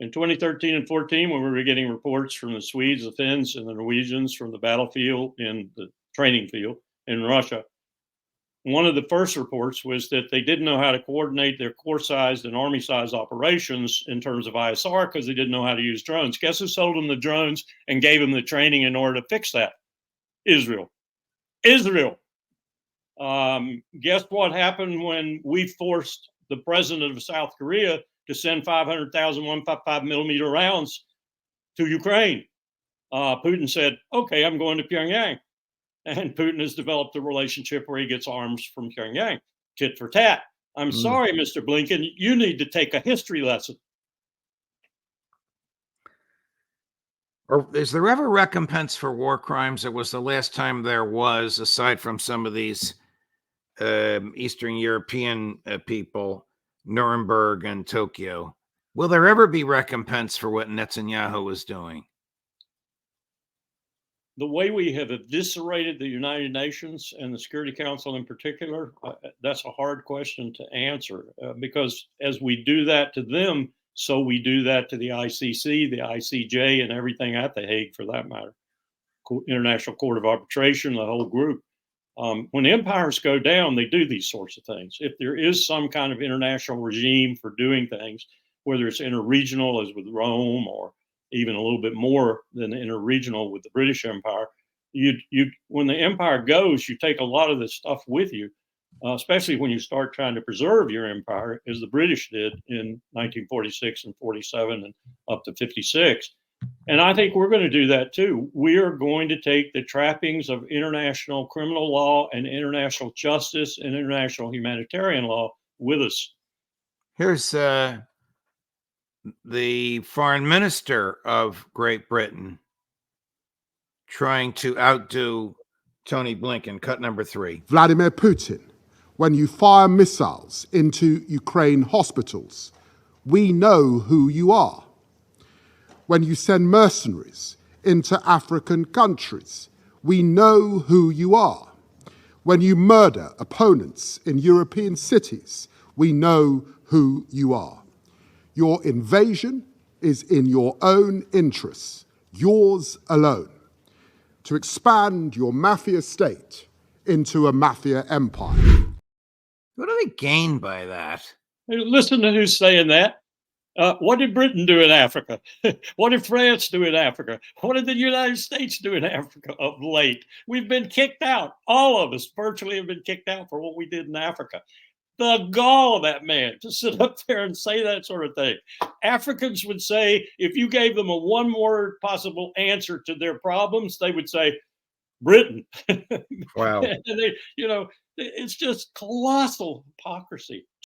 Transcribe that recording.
In 2013 and 14, when we were getting reports from the Swedes, the Finns, and the Norwegians from the battlefield in the training field in Russia, one of the first reports was that they didn't know how to coordinate their corps-sized and army-sized operations in terms of ISR because they didn't know how to use drones. Guess who sold them the drones and gave them the training in order to fix that? Israel. Israel. Guess what happened when we forced the president of South Korea to send 500,000 155 millimeter rounds to Ukraine? Putin said, okay, I'm going to Pyongyang. And Putin has developed a relationship where he gets arms from Pyongyang, tit for tat. I'm sorry, Mr. Blinken, you need to take a history lesson. Or is there ever recompense for war crimes? It was the last time there was, aside from some of these Eastern European people, Nuremberg and Tokyo. Will there ever be recompense for what Netanyahu was doing? The way we have eviscerated the United Nations and the Security Council in particular, that's a hard question to answer because as we do that to them, so we do that to the ICC, the ICJ, and everything at The Hague for that matter, International Court of Arbitration, the whole group. When empires go down, they do these sorts of things. If there is some kind of international regime for doing things, whether it's interregional as with Rome or even a little bit more than the interregional with the British Empire, when the empire goes, you take a lot of this stuff with you, especially when you start trying to preserve your empire, as the British did in 1946 and 47 and up to 56. And I think we're going to do that too. We are going to take the trappings of international criminal law and international justice and international humanitarian law with us. Here's the foreign minister of Great Britain trying to outdo Tony Blinken. Cut number 3. Vladimir Putin, when you fire missiles into Ukraine hospitals, we know who you are. When you send mercenaries into African countries, we know who you are. When you murder opponents in European cities, we know who you are. Your invasion is in your own interests, yours alone, to expand your mafia state into a mafia empire. What do they gain by that? Listen to who's saying that. What did Britain do in Africa? What did France do in Africa? What did the United States do in Africa of late? We've been kicked out. All of us virtually have been kicked out for what we did in Africa. The gall of that man to sit up there and say that sort of thing. Africans would say, if you gave them a one-word possible answer to their problems, they would say, Britain. Wow. And they, it's just colossal hypocrisy.